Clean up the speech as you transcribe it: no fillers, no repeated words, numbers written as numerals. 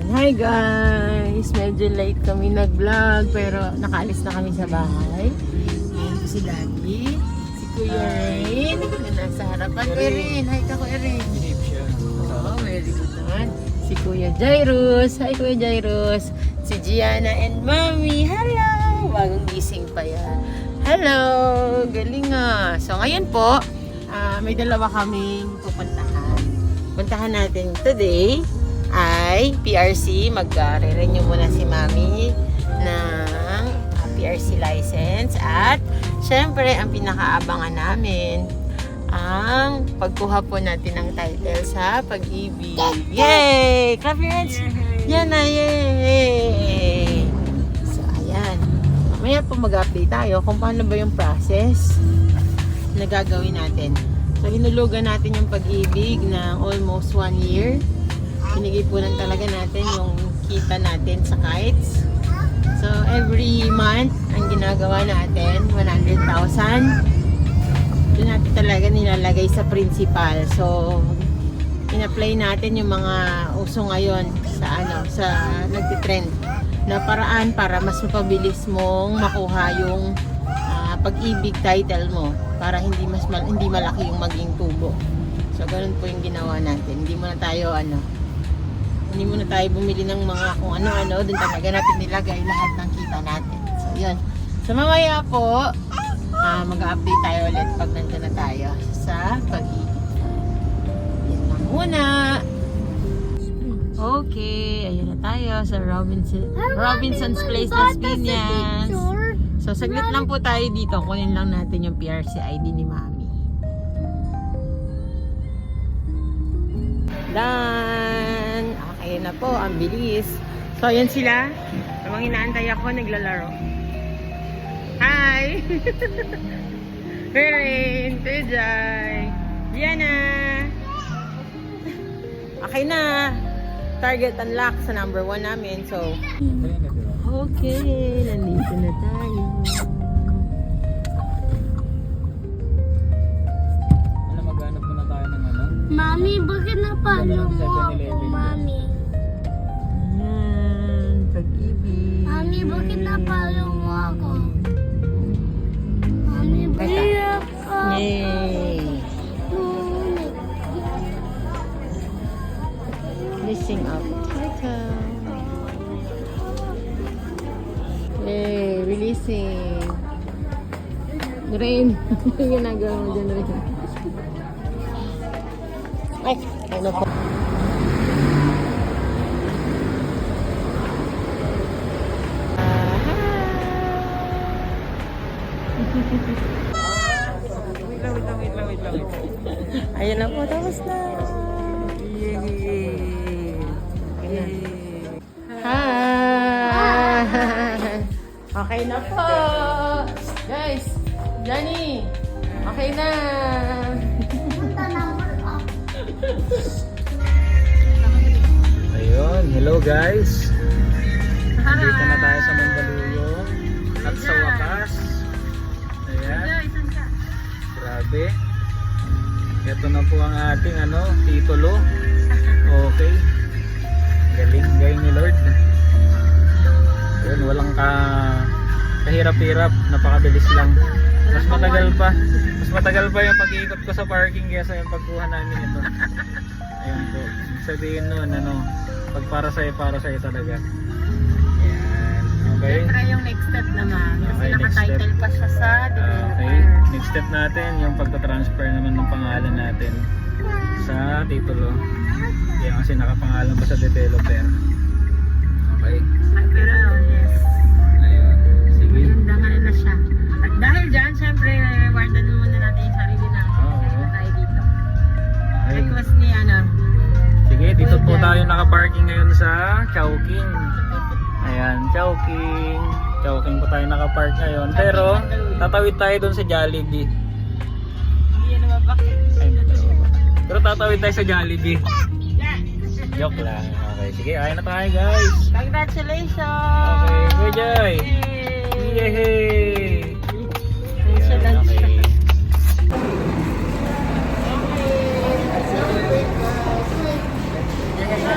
Hi guys! Medyo late kami nag-vlog pero nakaalis na kami sa bahay. Ayan po si Daddy, si Kuya Rain, na nasa harapan. Kuya Rain, hi ka Kuya Rain. Oh, very good naman. Si Kuya Jairus, hi Kuya Jairus. Si Gianna and Mommy, hello! Bagong gising pa yan. Hello! Galing nga. So ngayon po, may dalawa kaming pupuntahan. Puntahan natin today ay PRC. Mag-renew muna si Mami ng PRC license. At syempre, ang pinakaabangan namin ang pagkuha po natin ng title sa Pag-ibig. Yay! Clap your hands! Yan na! Yay! So, ayan. Mamaya po mag-update tayo kung paano ba yung process na gagawin natin. So, hinulugan natin yung Pag-ibig ng almost 1 year. Pinigipunan talaga natin yung kita natin sa kites. So, every month, ang ginagawa natin, 100,000. Doon natin talaga nilalagay sa principal. So, in-apply natin yung mga uso ngayon sa nagtitrend na paraan para mas mapabilis mong makuha yung Pag-ibig title mo para hindi malaki yung maging tubo. So, ganun po yung ginawa natin. Hindi muna tayo bumili ng mga kung ano-ano. Doon talaga natin nilagay lahat ng kita natin. So, yun. So, mamaya po, mag-update tayo ulit pag nandun na tayo sa Pag-ibig. Yan lang muna. Okay, ayun na tayo sa Robinson's Place, Las Piñas. So, saglit lang po tayo dito. Kunin lang natin yung PRC ID ni Mami. Done! Okay na po, ang bilis. So, ayan sila. Habang inaantay ako, naglalaro. Hi! Rain, Tejay, Diana. Okay na. Target unlock sa number 1 namin. So, okay, nandito na tayo. Maghanap muna tayo ng ano? Mami, bakit napalo mo ako, Mami? Ayan, Pag-ibig. Mami, bakit napalo mo ako? Mami, bakit ako? Yay! Missing up title. Yay! Releasing. Rain. Yung ginagawa mo dyan, Rain. Ay! Ano po? Wait lang. Ayun na po, tapos na. Yay! Hi! Okay na po. Guys, Johnny, okay na. Ayun, hello guys. Dito na tayo sa Mandaluyong. At sa wakas. Ayan. Grabe. Ito na po ang ating titulo. Okay. Galing ni Lord. Ayun, walang kahirap-hirap. Napakabilis lang. Mas matagal pa yung pag-iikot ko sa parking kaysa yung pagkuha namin ito. Ayun po. Sabihin nun, pag para sa'yo talaga. Ayan. Okay. Siyempre yung next step naman. Kasi Okay, next naka-title step. pa siya sa developer. Okay. Next step natin, yung pagta-transfer naman ng pangalan natin sa titulo. Kaya kasi nakapangalan pa sa developer. Okay. Pero yes, Ayun. Sige. dangan na siya. At dahil dyan, siyempre, rewardan muna natin yung sarili natin. Oo. Kaya tayo dito. Ay. Request ni Sige, dito po tayo naka-parking ngayon sa Chowking. Ayan, Chowking. Chowking po tayo naka-park ngayon. Pero, tatawid tayo doon sa Jollibee. Hindi yan nababakit. Ay, pero tatawid tayo sa Jollibee. Joke lang. Okay, sige, kaya na tayo guys. Congratulations! Okay, good joy. Yay! Yay! Congratulations! Okay.